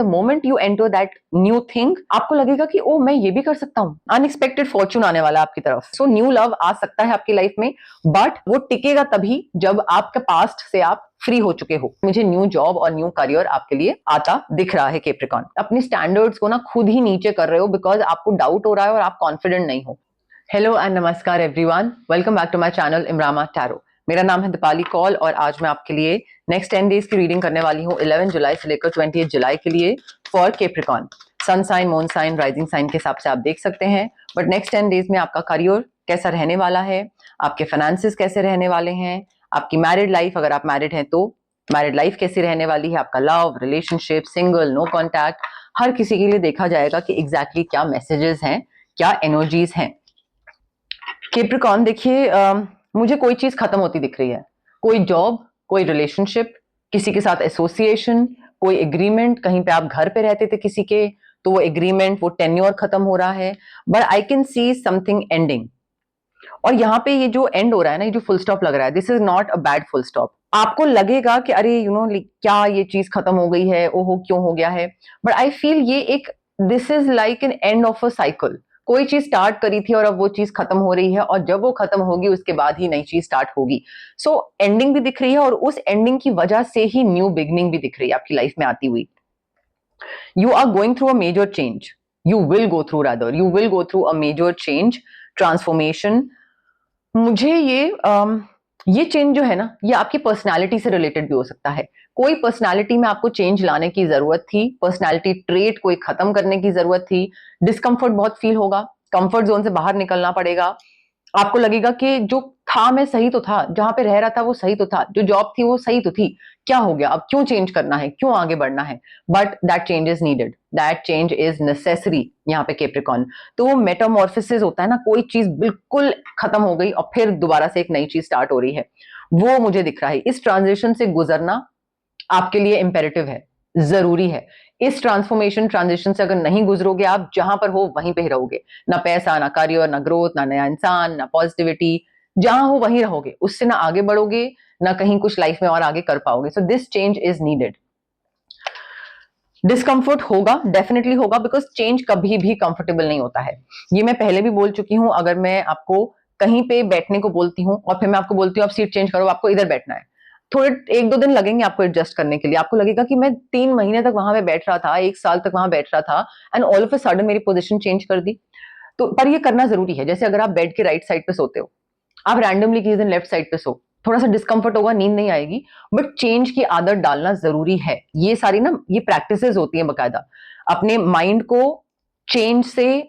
The moment you enter that new thing, आपको लगेगा कि ओ मैं ये भी कर सकता हूँ। अनएक्सपेक्टेड फॉर्चून आने वाला है आपकी तरफ। सो न्यू लव आ सकता है आपकी लाइफ में, बट वो टिकेगा तभी जब आपके पास्ट से आप फ्री हो चुके हो। मुझे न्यू जॉब और न्यू करियर आपके लिए आता दिख रहा है कैप्रिकॉर्न। अपने स्टैंडर्ड्स को ना खुद ही नीचे कर रहे हो बिकॉज आपको डाउट हो रहा है और आप कॉन्फिडेंट नहीं हो। हेलो एंड नमस्कार everyone, welcome back to my channel इमरामा टैरो। मेरा नाम है दीपाली कौल और आज मैं आपके लिए नेक्स्ट 10 डेज की रीडिंग करने वाली हूँ 11 जुलाई से लेकर 28 जुलाई के लिए for Capricorn. Sun sign, moon sign, rising sign के हिसाब से आप देख सकते हैं। बट नेक्स्ट 10 डेज में आपका करियर कैसा रहने वाला है, आपके फाइनेंसेस कैसे रहने वाले हैं, आपकी मैरिड लाइफ, अगर आप मैरिड हैं तो मैरिड लाइफ कैसी रहने वाली है, आपका love, relationship, single, no contact, हर किसी के लिए देखा जाएगा कि एग्जैक्टली क्या मैसेजेस हैं, क्या एनर्जीज हैं। कैप्रिकॉर्न देखिए, मुझे कोई चीज खत्म होती दिख रही है। कोई जॉब, कोई रिलेशनशिप, किसी के साथ एसोसिएशन, कोई एग्रीमेंट, कहीं पे आप घर पे रहते थे किसी के, तो वो एग्रीमेंट, वो टेन्योर खत्म हो रहा है। But I can see something ending. और यहाँ पे ये जो एंड हो रहा है ना, ये जो फुल स्टॉप लग रहा है, this is not a bad full stop. आपको लगेगा कि अरे क्या ये चीज खत्म हो गई है, ओहो क्यों हो गया है, बट आई फील ये एक, this is like an end of a cycle. कोई चीज स्टार्ट करी थी और अब वो चीज खत्म हो रही है, और जब वो खत्म होगी उसके बाद ही नई चीज स्टार्ट होगी। सो एंडिंग भी दिख रही है और उस एंडिंग की वजह से ही न्यू बिगनिंग भी दिख रही है आपकी लाइफ में आती हुई। You are going through a major change. You will go through, rather, you will go through a major change, transformation. मुझे ये चेंज जो है ना, ये आपकी पर्सनालिटी से रिलेटेड भी हो सकता है। कोई पर्सनालिटी में आपको चेंज लाने की जरूरत थी, पर्सनालिटी ट्रेट कोई खत्म करने की जरूरत थी। डिस्कम्फर्ट बहुत फील होगा, कंफर्ट जोन से बाहर निकलना पड़ेगा। आपको लगेगा कि जो था मैं सही तो था, जहां पे रह रहा था वो सही तो था, जो जॉब थी वो सही तो थी, क्या हो गया, अब क्यों चेंज करना है, क्यों आगे बढ़ना है। But that change is needed, that change is necessary यहाँ पे कैप्रिकॉर्न। तो वो मेटामॉर्फोसिस होता है ना, कोई चीज बिल्कुल खत्म हो गई और फिर दोबारा से एक नई चीज स्टार्ट हो रही है, वो मुझे दिख रहा है। इस ट्रांजिशन से गुजरना आपके लिए इंपेरेटिव है, जरूरी है। इस ट्रांसफॉर्मेशन ट्रांजिशन से अगर नहीं गुजरोगे, आप जहां पर हो वहीं पे ही रहोगे। ना पैसा, ना करियर, ना ग्रोथ, ना नया इंसान, ना पॉजिटिविटी, जहां हो वहीं रहोगे, उससे ना आगे बढ़ोगे, ना कहीं कुछ लाइफ में और आगे कर पाओगे। So this change is needed. Discomfort होगा, डेफिनेटली होगा, बिकॉज चेंज कभी भी कंफर्टेबल नहीं होता है। ये मैं पहले भी बोल चुकी हूं। अगर मैं आपको कहीं पे बैठने को बोलती हूँ और फिर मैं आपको बोलती हूँ आप सीट चेंज करो, आपको इधर बैठना है, थोड़े 1-2 दिन लगेंगे आपको एडजस्ट करने के लिए। आपको लगेगा कि मैं 3 महीने तक वहां पे बैठ रहा था, 1 साल तक वहां बैठ रहा था, and all of a sudden मेरी पोजीशन चेंज कर दी। तो पर ये करना जरूरी है। जैसे अगर आप बेड के राइट साइड पे सोते हो, आप रैंडमली किसी दिन लेफ्ट साइड पे सो, थोड़ा सा डिस्कंफर्ट होगा, नींद नहीं आएगी, बट चेंज की आदत डालना जरूरी है। ये सारी ना, ये प्रैक्टिसेस होती हैं बकायदा, अपने माइंड को चेंज से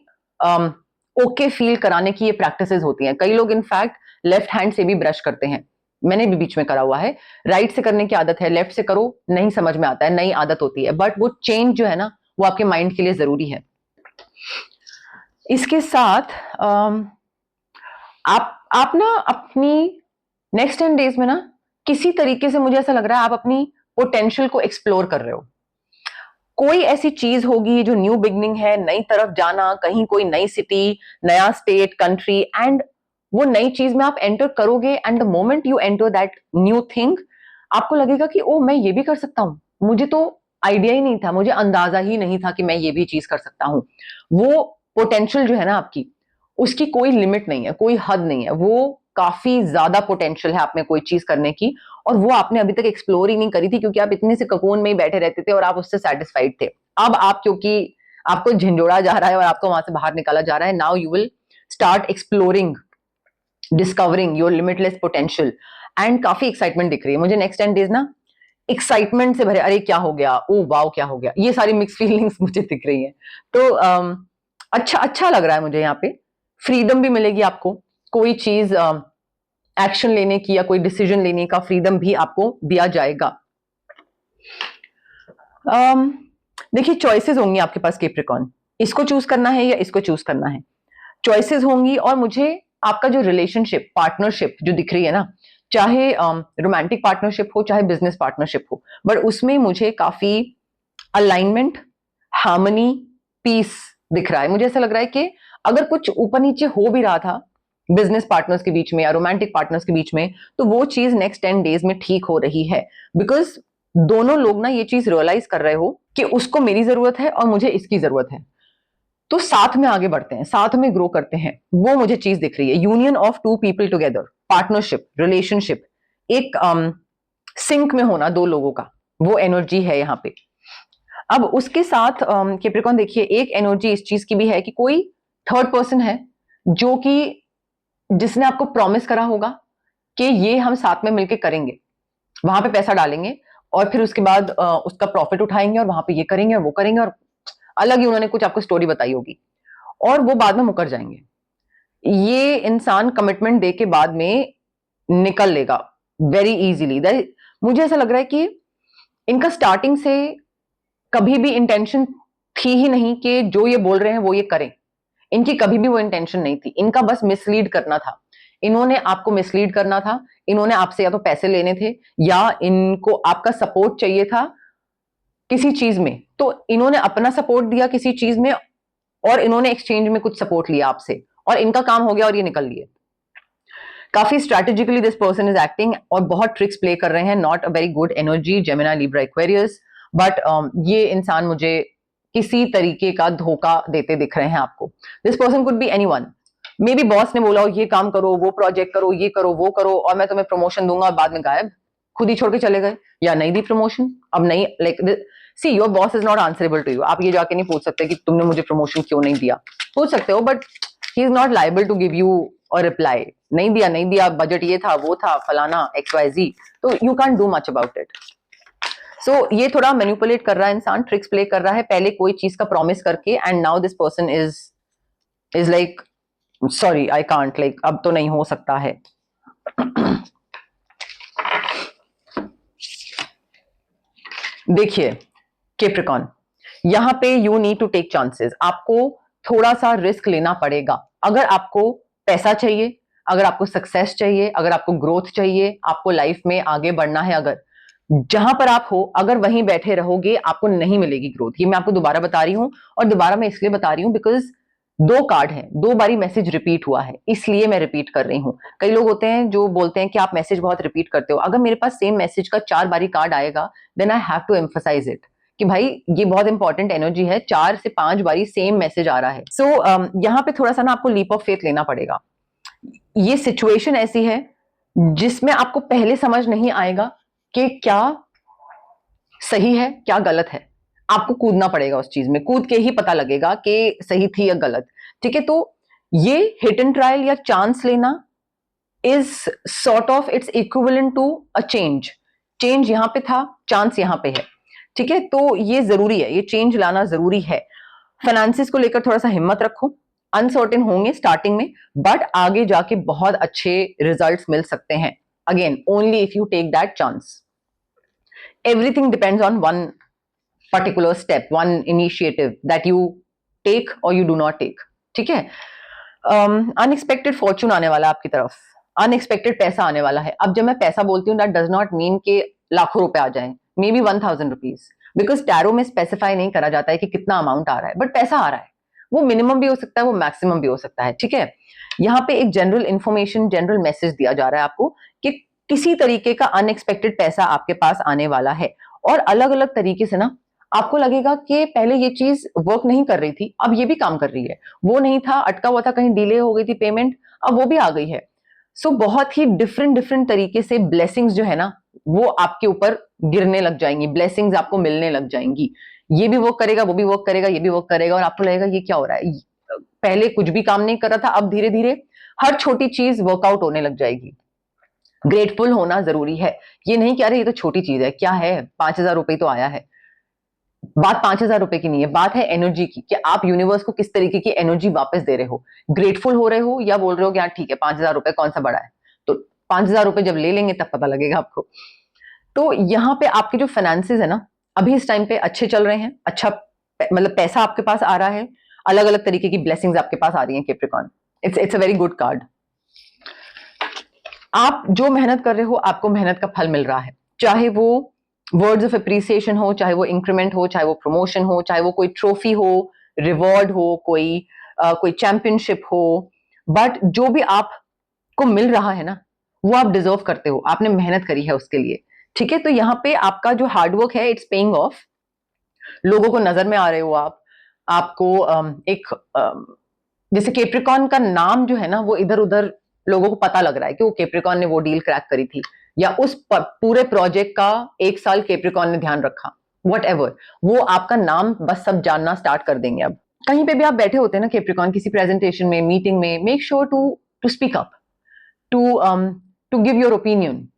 ओके फील कराने की ये प्रैक्टिसेस होती हैं। कई लोग इनफैक्ट लेफ्ट हैंड से भी ब्रश करते हैं, मैंने भी बीच में करा हुआ है। राइट से करने की आदत है, लेफ्ट से करो नहीं समझ में आता है, नई आदत होती है, बट वो चेंज जो है ना, वो आपके माइंड के लिए जरूरी है। इसके साथ आप ना अपनी नेक्स्ट 10 डेज में ना, किसी तरीके से मुझे ऐसा लग रहा है आप अपनी पोटेंशियल को एक्सप्लोर कर रहे हो। कोई ऐसी चीज होगी जो न्यू बिगनिंग है, नई तरफ जाना, कहीं कोई नई सिटी, नया स्टेट, कंट्री, एंड वो नई चीज में आप एंटर करोगे, and the moment you enter that new thing, आपको लगेगा कि ओ मैं ये भी कर सकता हूं, मुझे तो आइडिया ही नहीं था, मुझे अंदाजा ही नहीं था कि मैं ये भी चीज कर सकता हूं। वो पोटेंशियल जो है ना आपकी, उसकी कोई लिमिट नहीं है, कोई हद नहीं है। वो काफी ज्यादा पोटेंशियल है आप में कोई चीज करने की, और वो आपने अभी तक एक्सप्लोर ही नहीं करी थी क्योंकि आप इतने से ककून में ही बैठे रहते थे और आप उससे सेटिस्फाइड थे। अब आप, क्योंकि आपको झंझोड़ा जा रहा है और आपको वहां से बाहर निकाला जा रहा है, now you will start exploring, discovering your limitless potential, and काफी एक्साइटमेंट दिख रही है मुझे नेक्स्ट 10 डेज ना। एक्साइटमेंट से भरे, अरे क्या हो गया, ओ वाओ क्या हो गया, ये सारी मिक्स फीलिंग्स मुझे दिख रही है। तो अच्छा अच्छा लग रहा है मुझे। यहाँ पे फ्रीडम भी मिलेगी आपको, कोई चीज एक्शन लेने की या कोई डिसीजन लेने का फ्रीडम भी आपको दिया जाएगा। देखिए, चॉइसेस होंगी आपके पास कैप्रिकॉर्न, इसको चूज करना है या इसको चूज करना है, चॉइसेस होंगी। और मुझे आपका जो रिलेशनशिप, पार्टनरशिप जो दिख रही है ना, चाहे रोमांटिक पार्टनरशिप हो, चाहे बिजनेस पार्टनरशिप हो, बट उसमें मुझे काफी अलाइनमेंट, हार्मनी, पीस दिख रहा है। मुझे ऐसा लग रहा है कि अगर कुछ ऊपर नीचे हो भी रहा था बिजनेस पार्टनर्स के बीच में या रोमांटिक पार्टनर्स के बीच में, तो वो चीज नेक्स्ट 10 डेज में ठीक हो रही है। बिकॉज दोनों लोग ना ये चीज रियलाइज कर रहे हो कि उसको मेरी जरूरत है और मुझे इसकी जरूरत है, तो साथ में आगे बढ़ते हैं, साथ में ग्रो करते हैं, वो मुझे चीज दिख रही है। Union of two people together, partnership, relationship, एक सिंक में होना दो लोगों का, वो एनर्जी है यहाँ पे। अब उसके साथ कैप्रिकॉर्न देखिए, एक एनर्जी इस चीज की भी है कि कोई थर्ड पर्सन है जो कि जिसने आपको प्रॉमिस करा होगा कि ये हम साथ में मिलके करेंगे, वहां पे पैसा डालेंगे और फिर उसके बाद उसका प्रॉफिट उठाएंगे और वहां पे ये करेंगे और वो करेंगे, और अलग ही उन्होंने कुछ आपको स्टोरी बताई होगी और वो बाद में मुकर जाएंगे। ये इंसान कमिटमेंट दे के बाद में निकल लेगा वेरी इजीली। मुझे ऐसा लग रहा है कि इनका स्टार्टिंग से कभी भी इंटेंशन थी ही नहीं कि जो ये बोल रहे हैं वो ये करें। इनकी कभी भी वो इंटेंशन नहीं थी, इनका बस मिसलीड करना था। इन्होंने आपको मिसलीड करना था, इन्होंने आपसे या तो पैसे लेने थे या इनको आपका सपोर्ट चाहिए था किसी चीज में, तो इन्होंने अपना सपोर्ट दिया किसी चीज में और इन्होंने एक्सचेंज में कुछ सपोर्ट लिया आपसे और इनका काम हो गया और ये निकल लिए। काफी strategically this person is acting और बहुत ट्रिक्स प्ले कर रहे हैं। Not a very good energy, Gemini, Libra, Aquarius, but ये इंसान मुझे किसी तरीके का धोखा देते दिख रहे हैं आपको। This person could be anyone, may be boss ने बोला हो ये काम करो, वो प्रोजेक्ट करो, ये करो, वो करो और मैं तुम्हें प्रमोशन दूंगा और बाद में गायब, खुद ही छोड़ के चले गए या नहीं दी प्रमोशन। अब नहीं, like see your boss is not answerable to you. आप ये जाके नहीं पूछ सकते कि तुमने मुझे प्रमोशन क्यों नहीं दिया, पूछ सकते हो but he is not liable to give you और रिप्लाई। नहीं दिया, नहीं दिया, बजट ये था, वो था, फलाना XYZ, तो you can do much about it. So ये थोड़ा मैनिपुलेट कर रहा है इंसान, ट्रिक्स प्ले कर रहा है पहले कोई चीज का प्रॉमिस करके, and now this person is like sorry I can't, like अब तो नहीं हो सकता है। देखिए कैप्रिकॉर्न, यहां पे you need to take chances, आपको थोड़ा सा रिस्क लेना पड़ेगा। अगर आपको पैसा चाहिए, अगर आपको सक्सेस चाहिए, अगर आपको ग्रोथ चाहिए, आपको लाइफ में आगे बढ़ना है, अगर जहां पर आप हो अगर वहीं बैठे रहोगे आपको नहीं मिलेगी ग्रोथ। ये मैं आपको दोबारा बता रही हूं और दोबारा मैं इसलिए बता रही हूं बिकॉज दो कार्ड हैं, दो बारी मैसेज रिपीट हुआ है इसलिए मैं रिपीट कर रही हूं। कई लोग होते हैं जो बोलते हैं कि आप मैसेज बहुत रिपीट करते हो। अगर मेरे पास सेम मैसेज का 4 बारी कार्ड आएगा then I have to emphasize it कि भाई ये बहुत इंपॉर्टेंट एनर्जी है, 4 से 5 बारी सेम मैसेज आ रहा है। सो यहाँ पे थोड़ा सा ना आपको लीप ऑफ फेथ लेना पड़ेगा। ये सिचुएशन ऐसी है जिसमें आपको पहले समझ नहीं आएगा कि क्या सही है क्या गलत है, आपको कूदना पड़ेगा उस चीज में, कूद के ही पता लगेगा कि सही थी या गलत। ठीक है, तो ये हिट एंड ट्रायल या चांस लेना is sort of it's equivalent to a change. Change यहां पे था, चांस यहां पे है। ठीक है, तो ये जरूरी है, ये चेंज लाना जरूरी है। फाइनेंसिस को लेकर थोड़ा सा हिम्मत रखो, अनसर्टेन होंगे स्टार्टिंग में बट आगे जाके बहुत अच्छे रिजल्ट्स मिल सकते हैं। Again only if you take that chance. Everything depends on one particular step, one initiative that you take or you do not take. ठीक है, अनएक्सपेक्टेड फॉर्चून आने वाला है आपकी तरफ, अनएक्सपेक्टेड पैसा आने वाला है। अब जब मैं पैसा बोलती हूँ दैट डज नॉट मीन कि लाखों रुपए आ जाए, may be 1000 rupees, because tarot में स्पेसिफाई नहीं करा जाता है कि कितना अमाउंट आ रहा है, बट पैसा आ रहा है। वो मिनिमम भी हो सकता है, वो मैक्सिमम भी हो सकता है। ठीक है, यहाँ पे एक जनरल इंफॉर्मेशन, जनरल मैसेज दिया जा रहा है आपको कि किसी तरीके का अनएक्सपेक्टेड पैसा आपके पास आने वाला है। और अलग अलग तरीके से ना आपको लगेगा कि पहले ये चीज वर्क नहीं कर रही थी, अब ये भी काम कर रही है। वो नहीं था, अटका हुआ था, कहीं डिले हो गई थी पेमेंट, अब वो भी आ गई है। सो बहुत ही डिफरेंट डिफरेंट तरीके से ब्लेसिंग्स जो है ना वो आपके ऊपर गिरने लग जाएंगी, ब्लेसिंग्स आपको मिलने लग जाएंगी। ये भी वर्क करेगा, वो भी वर्क करेगा, ये भी वर्क करेगा और आपको लगेगा ये क्या हो रहा है, पहले कुछ भी काम नहीं कर रहा था, अब धीरे धीरे हर छोटी चीज वर्कआउट होने लग जाएगी। ग्रेटफुल होना जरूरी है, ये नहीं कि अरे ये तो छोटी चीज है, क्या है, 5000 रुपए तो आया है। बात 5000 रुपए की नहीं है, बात है एनर्जी की, कि आप यूनिवर्स को किस तरीके की एनर्जी वापस दे रहे हो। ग्रेटफुल हो रहे हो या बोल रहे हो कि यार ठीक है 5000 रुपए कौन सा बड़ा है। तो 5000 रुपए जब ले लेंगे तब पता लगेगा आपको। तो यहाँ पे आपके जो फाइनेंसेस है ना अभी इस टाइम पे अच्छे चल रहे हैं, अच्छा मतलब पैसा आपके पास आ रहा है, अलग अलग तरीके की ब्लेसिंग्स आपके पास आ रही हैं Capricorn. It's a very good card. आप जो मेहनत कर रहे हो आपको मेहनत का फल मिल रहा है, चाहे वो वर्ड्स ऑफ अप्रिसिएशन हो, चाहे वो इंक्रीमेंट हो, चाहे वो प्रमोशन हो, चाहे वो कोई ट्रॉफी हो, रिवॉर्ड हो, कोई चैंपियनशिप हो, बट जो भी आपको मिल रहा है ना वो आप डिजर्व करते हो, आपने मेहनत करी है उसके लिए। ठीक है, तो यहाँ पे आपका जो हार्डवर्क है इट्स पेइंग ऑफ। लोगों को नजर में आ रहे हो आप, आपको एक जैसे कैप्रिकॉर्न का नाम जो है ना वो इधर उधर लोगों को पता लग रहा है कि वो कैप्रिकॉर्न ने वो डील क्रैक करी थी, या उस पूरे प्रोजेक्ट का 1 साल कैप्रिकॉर्न ने ध्यान रखा, वट एवर, वो आपका नाम बस सब जानना स्टार्ट कर देंगे। अब कहीं पे भी आप बैठे होते हैं ना कैप्रिकॉर्न, किसी प्रेजेंटेशन में, मीटिंग में, make sure to speak up, to give your opinion.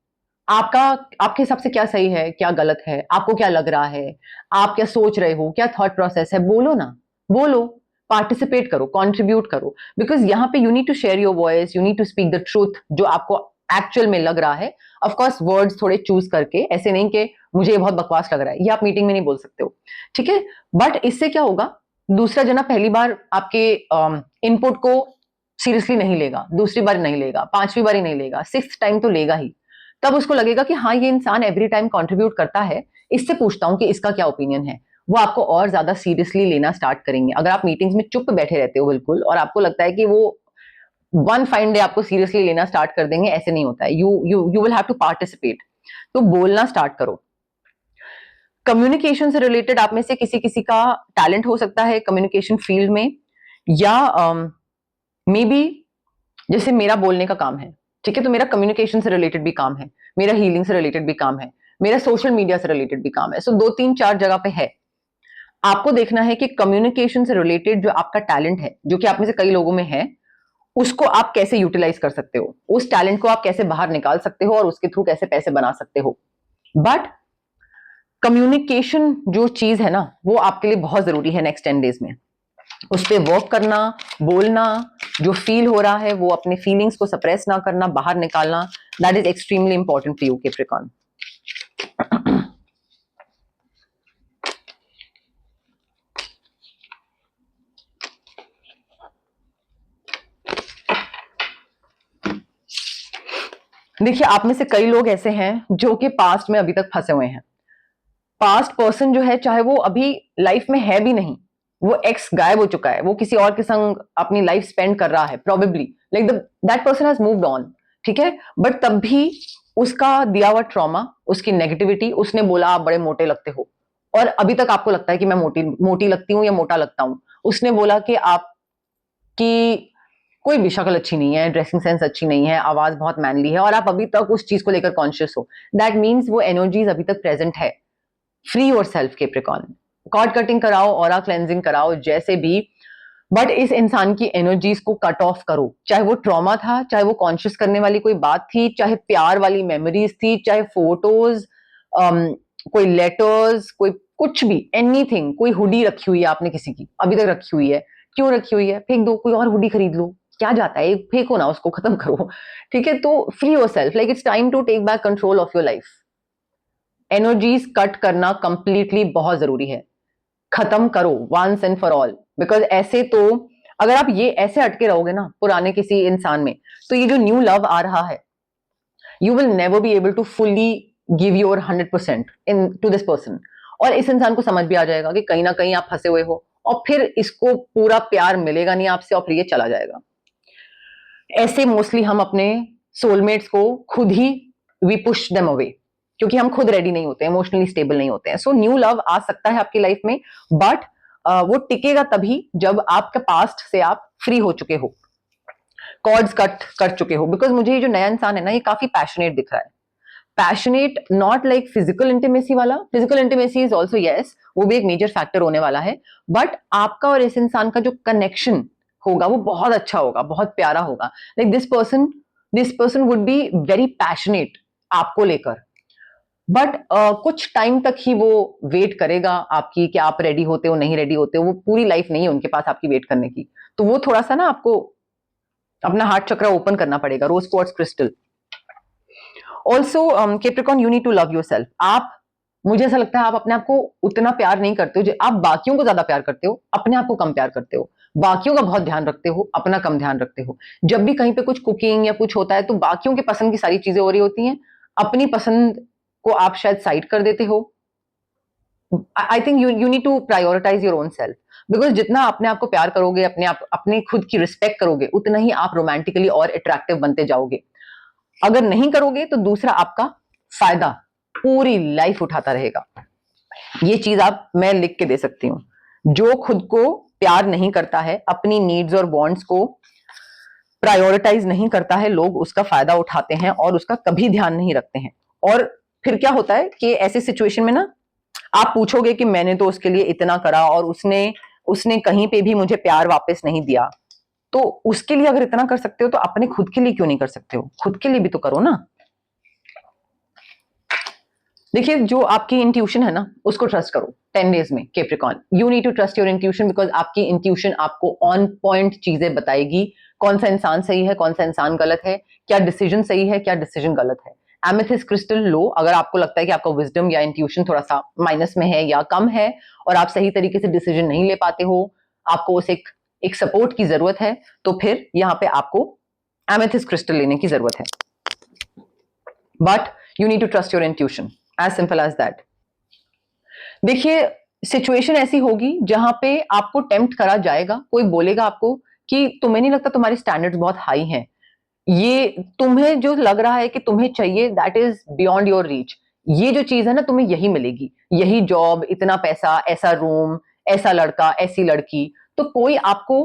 आपका आपके हिसाब से क्या सही है, क्या गलत है, आपको क्या लग रहा है, आप क्या सोच रहे हो, क्या थॉट प्रोसेस है, बोलो ना, बोलो, पार्टिसिपेट करो, कंट्रीब्यूट करो, बिकॉज यहाँ पे you need to share your voice, you need to speak the truth जो आपको एक्चुअल में लग रहा है। ऑफ कोर्स वर्ड्स थोड़े चूज करके, ऐसे नहीं कि मुझे ये बहुत बकवास लग रहा है, ये आप मीटिंग में नहीं बोल सकते हो, ठीक है। बट इससे क्या होगा, दूसरा जना पहली बार आपके इनपुट को सीरियसली नहीं लेगा, दूसरी बार नहीं लेगा, पांचवी बार ही नहीं लेगा, 6th टाइम तो लेगा ही। तब उसको लगेगा कि हाँ ये इंसान एवरी टाइम कंट्रीब्यूट करता है, इससे पूछता हूं कि इसका क्या ओपिनियन है। वो आपको और ज्यादा सीरियसली लेना स्टार्ट करेंगे। अगर आप मीटिंग्स में चुप बैठे रहते हो बिल्कुल, और आपको लगता है कि वो वन फाइन डे आपको सीरियसली लेना स्टार्ट कर देंगे, ऐसे नहीं होता है। You will have to participate, तो बोलना स्टार्ट करो। कम्युनिकेशन से रिलेटेड आप में से किसी किसी का टैलेंट हो सकता है कम्युनिकेशन फील्ड में, या मे बी जैसे मेरा बोलने का काम है, ठीक है, तो मेरा कम्युनिकेशन से रिलेटेड भी काम है, मेरा हीलिंग से रिलेटेड भी काम है, मेरा सोशल मीडिया से रिलेटेड भी काम है। सो 2 3 4 जगह पे है। आपको देखना है कि कम्युनिकेशन से रिलेटेड जो आपका टैलेंट है, जो कि आप में से कई लोगों में है, उसको आप कैसे यूटिलाइज कर सकते हो, उस टैलेंट को आप कैसे बाहर निकाल सकते हो और उसके थ्रू कैसे पैसे बना सकते हो। बट कम्युनिकेशन जो चीज है ना, वो आपके लिए बहुत जरूरी है नेक्स्ट 10 डेज में। उस पर वर्क करना, बोलना, जो फील हो रहा है वो अपने फीलिंग्स को सप्रेस ना करना, बाहर निकालना, that is extremely important for you Capricorn. देखिए, आप में से कई लोग ऐसे हैं जो कि पास्ट में अभी तक फंसे हुए हैं। पास्ट पर्सन जो है, चाहे वो अभी लाइफ में है भी नहीं, वो एक्स गायब हो चुका है, वो किसी और के संग अपनी लाइफ स्पेंड कर रहा है, probably like that person has moved on, ठीक है। बट तब भी उसका दिया हुआ ट्रॉमा, उसकी नेगेटिविटी, उसने बोला आप बड़े मोटे लगते हो, और अभी तक आपको लगता है कि मैं मोटी मोटी लगती हूँ या मोटा लगता हूँ। उसने बोला कि आपकी कोई भी शक्ल अच्छी नहीं है, ड्रेसिंग सेंस अच्छी नहीं है, आवाज बहुत मैनली है, और आप अभी तक उस चीज को लेकर कॉन्शियस हो। दैट मीन्स वो एनर्जीज अभी तक प्रेजेंट है। Free yourself Capricorn, cord cutting कराओ, ऑरा क्लेंजिंग कराओ, जैसे भी, बट इस इंसान की एनर्जीज को कट ऑफ करो। चाहे वो ट्रॉमा था, चाहे वो कॉन्शियस करने वाली कोई बात थी, चाहे प्यार वाली मेमोरीज थी, चाहे फोटोज, कोई लेटर्स, कोई कुछ भी, एनीथिंग। कोई हुडी रखी हुई है आपने किसी की, अभी तक रखी हुई है, क्यों रखी हुई है? फेंक दो, कोई और हुडी खरीद लो, क्या जाता है, फेंको ना उसको, खत्म करो, ठीक है। तो free yourself, like it's time to take back control of your life. Energies cut करना कंप्लीटली बहुत जरूरी है, खत्म करो once and for all. Because ऐसे तो, अगर आप ये ऐसे अटके रहोगे ना पुराने किसी इंसान में, तो ये जो न्यू लव आ रहा है, you will never be able to fully give your 100% into this person. और इस इंसान को समझ भी आ जाएगा कि कहीं ना कहीं आप फंसे हुए हो, और फिर इसको पूरा प्यार मिलेगा नहीं आपसे, और फिर ये चला जाएगा। ऐसे मोस्टली हम अपने सोलमेट्स को खुद ही वी पुश देम अवे, क्योंकि हम खुद रेडी नहीं होते हैं, इमोशनली स्टेबल नहीं होते हैं। सो न्यू लव आ सकता है आपकी लाइफ में, बट वो टिकेगा तभी जब आपके पास्ट से आप फ्री हो चुके हो, कॉर्ड्स कट कर चुके हो। बिकॉज मुझे ये जो नया इंसान है ना, ये काफी पैशनेट दिख रहा है। Passionate not like physical intimacy वाला, physical intimacy is also yes, वो भी एक मेजर फैक्टर होने वाला है, बट आपका और इस इंसान का जो कनेक्शन होगा वो बहुत अच्छा होगा, बहुत प्यारा होगा। Like this person would be very passionate आपको लेकर, बट कुछ टाइम तक ही वो वेट करेगा आपकी, कि आप रेडी होते हो नहीं रेडी होते हो। वो पूरी लाइफ नहीं है उनके पास आपकी वेट करने की, तो वो थोड़ा सा ना आपको अपना हार्ट चक्र ओपन करना पड़ेगा, rose quartz crystal. Also Capricorn, you need to love yourself. आप, मुझे ऐसा लगता है आप अपने आप को उतना प्यार नहीं करते हो, आप बाकियों को ज्यादा प्यार करते हो, अपने आप को कम प्यार करते हो। बाकियों का बहुत ध्यान रखते हो, अपना कम ध्यान रखते हो। जब भी कहीं पे कुछ कुकिंग या कुछ होता है, तो बाकियों की पसंद की सारी चीजें हो रही होती हैं, अपनी पसंद को आप शायद साइड कर देते हो। I think you need to prioritize your own self, because जितना अपने आप को प्यार करोगे, अपने खुद की रिस्पेक्ट करोगे, उतना ही आप रोमांटिकली और अट्रैक्टिव बनते जाओगे। अगर नहीं करोगे तो दूसरा आपका फायदा पूरी लाइफ उठाता रहेगा। ये चीज मैं लिख के दे सकती हूँ। जो खुद को प्यार नहीं करता है, अपनी नीड्स और वांट्स को प्रायोरिटाइज नहीं करता है, लोग उसका फायदा उठाते हैं और उसका कभी ध्यान नहीं रखते हैं। और फिर क्या होता है कि ऐसी सिचुएशन में ना आप पूछोगे कि मैंने तो उसके लिए इतना करा और उसने उसने कहीं पे भी मुझे प्यार वापस नहीं दिया। तो उसके लिए अगर इतना कर सकते हो तो अपने खुद के लिए क्यों नहीं कर सकते हो? खुद के लिए भी तो करो ना। देखिए, जो आपकी इंट्यूशन है ना, उसको ट्रस्ट करो 10 डेज में Capricorn. You need to trust your intuition, because आपकी इंट्यूशन आपको ऑन पॉइंट चीजें बताएगी। कौन सा इंसान सही है, कौन सा इंसान गलत है, क्या डिसीजन सही है, क्या डिसीजन गलत है। एमेथिस्ट क्रिस्टल लो, अगर आपको लगता है कि आपका विजडम या इंट्यूशन थोड़ा सा माइनस में है या कम है और आप सही तरीके से डिसीजन नहीं ले पाते हो, आपको उस एक सपोर्ट की जरूरत है, तो फिर यहाँ पे आपको एमेथिस्ट क्रिस्टल लेने की जरूरत है। But you need to trust your intuition, as simple as that. देखिए, सिचुएशन ऐसी होगी जहां पे आपको टेम्प्ट करा जाएगा, कोई बोलेगा आपको कि तुम्हें नहीं लगता तुम्हारी स्टैंडर्ड्स बहुत हाई हैं, ये तुम्हें जो लग रहा है कि तुम्हें चाहिए that is beyond your reach, ये जो चीज है ना तुम्हें यही मिलेगी, यही जॉब, इतना पैसा, ऐसा रूम, ऐसा लड़का, ऐसी लड़की। तो कोई आपको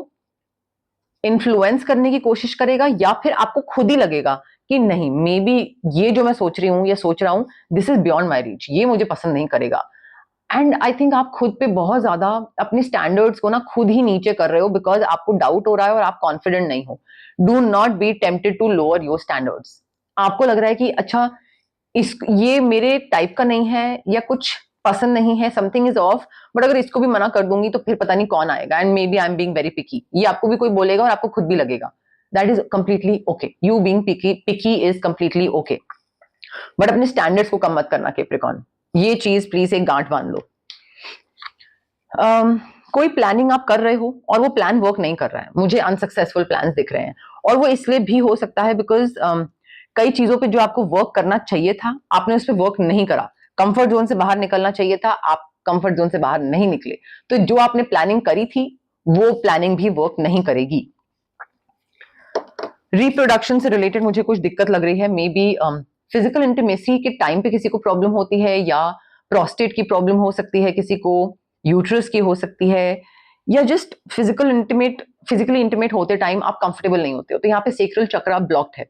इन्फ्लुएंस करने की कोशिश करेगा या फिर आपको खुद ही लगेगा कि नहीं, मे बी ये जो मैं सोच रही हूँ या सोच रहा हूँ, this is beyond my reach, ये मुझे पसंद नहीं करेगा। एंड आई थिंक आप खुद पे बहुत ज्यादा अपनी स्टैंडर्ड्स को ना खुद ही नीचे कर रहे हो, बिकॉज आपको डाउट हो रहा है और आप कॉन्फिडेंट नहीं हो। Do not be tempted to lower your standards. आपको लग रहा है कि अच्छा, ये मेरे टाइप का नहीं है या कुछ पसंद नहीं है, समथिंग इज ऑफ, बट अगर इसको भी मना कर दूंगी तो फिर पता नहीं कौन आएगा, and maybe I am being very picky, ये आपको भी कोई बोलेगा और आपको खुद भी लगेगा। That is completely okay, you being picky is completely okay, but अपने स्टैंडर्ड्स को कम मत करना कैप्रिकॉर्न, ये चीज प्लीज एक गांठ बांध लो। कोई प्लानिंग आप कर रहे हो और वो प्लान वर्क नहीं कर रहा है, मुझे अनसक्सेसफुल प्लान्स दिख रहे हैं, और वो इसलिए भी हो सकता है बिकॉज कई चीजों पे जो आपको वर्क करना चाहिए था आपने उस पर वर्क नहीं करा। कंफर्ट जोन से बाहर निकलना चाहिए था, आप कंफर्ट जोन से बाहर नहीं निकले, तो जो आपने प्लानिंग करी थी वो प्लानिंग भी वर्क नहीं करेगी। रिप्रोडक्शन से रिलेटेड मुझे कुछ दिक्कत लग रही है, मे बी फिजिकल इंटीमेसी के टाइम पे किसी को प्रॉब्लम होती है, या प्रोस्टेट की प्रॉब्लम हो सकती है किसी को, यूट्रस की हो सकती है, या जस्ट फिजिकली इंटीमेट होते टाइम आप कंफर्टेबल नहीं होते हो, तो यहाँ पे सेक्रल चक्र ब्लॉक्ड है।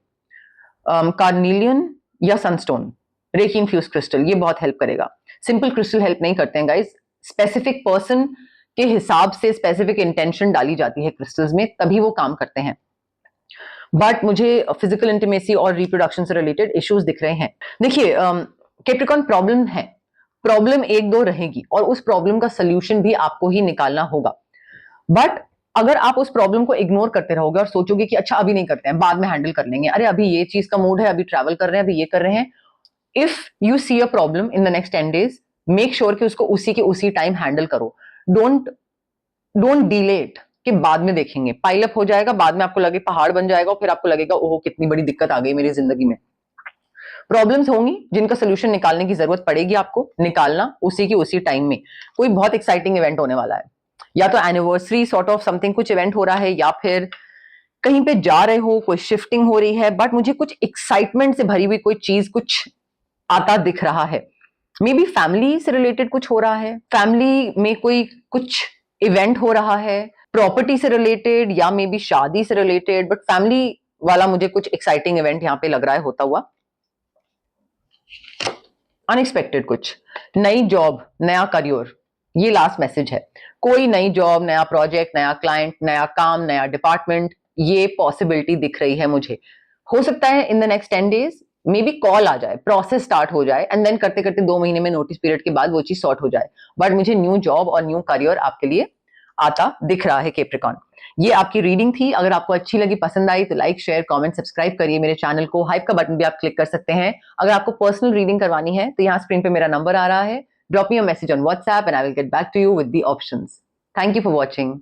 कार्निलियन या सनस्टोन, रेकी इन्फ्यूज क्रिस्टल, ये बहुत हेल्प करेगा। सिंपल क्रिस्टल हेल्प नहीं करते हैं गाइस, स्पेसिफिक पर्सन के हिसाब से स्पेसिफिक इंटेंशन डाली जाती है क्रिस्टल्स में, तभी वो काम करते हैं। बट मुझे फिजिकल इंटीमेसी और रिप्रोडक्शन से रिलेटेड इश्यूज दिख रहे हैं। देखिए कैप्रिकॉर्न, प्रॉब्लम है, प्रॉब्लम एक दो रहेगी और उस प्रॉब्लम का सोल्यूशन भी आपको ही निकालना होगा। बट अगर आप उस प्रॉब्लम को इग्नोर करते रहोगे और सोचोगे कि अच्छा अभी नहीं करते हैं, बाद में हैंडल कर लेंगे, अरे अभी ये चीज का मूड है, अभी ट्रैवल कर रहे हैं, अभी ये कर रहे हैं, if you see a problem in the next 10 days, make sure कि उसको उसी के उसी टाइम हैंडल करो। डोंट डोंट डिले इट कि बाद में देखेंगे, पाइल अप हो जाएगा, बाद में आपको लगे पहाड़ बन जाएगा और फिर आपको लगेगा ओहो कितनी बड़ी दिक्कत आ गई मेरी जिंदगी में। प्रॉब्लम्स होंगी जिनका सोल्यूशन निकालने की जरूरत पड़ेगी, आपको निकालना उसी की उसी टाइम में। कोई बहुत एक्साइटिंग इवेंट होने वाला है, या तो एनिवर्सरी सॉर्ट ऑफ समथिंग कुछ इवेंट हो रहा है, या फिर कहीं पे जा रहे हो, कोई शिफ्टिंग हो रही है, बट मुझे कुछ एक्साइटमेंट से भरी हुई कोई चीज कुछ आता दिख रहा है। मे बी फैमिली से रिलेटेड कुछ हो रहा है, फैमिली में कोई कुछ इवेंट हो रहा है, प्रॉपर्टी से रिलेटेड या मे बी शादी से रिलेटेड, बट फैमिली वाला मुझे कुछ एक्साइटिंग इवेंट यहाँ पे लग रहा है होता हुआ। अनएक्सपेक्टेड कुछ नई जॉब, नया करियर, ये लास्ट मैसेज है। कोई नई जॉब, नया प्रोजेक्ट, नया क्लाइंट, नया काम, नया डिपार्टमेंट, ये पॉसिबिलिटी दिख रही है मुझे। हो सकता है in the next 10 days maybe call आ जाए, प्रोसेस स्टार्ट हो जाए, एंड देन करते करते 2 महीने में नोटिस पीरियड के बाद वो चीज सॉर्ट हो जाए, बट मुझे न्यू जॉब और न्यू करियर आपके लिए आता दिख रहा है कैप्रिकॉर्न। ये आपकी रीडिंग थी, अगर आपको अच्छी लगी, पसंद आई, तो लाइक, शेयर, कमेंट, सब्सक्राइब करिए मेरे चैनल को। हाइप का बटन भी आप क्लिक कर सकते हैं। अगर आपको पर्सनल रीडिंग करवानी है तो यहाँ स्क्रीन पे मेरा नंबर आ रहा है, drop me a message on WhatsApp and I will get back to you with the options. Thank you for watching.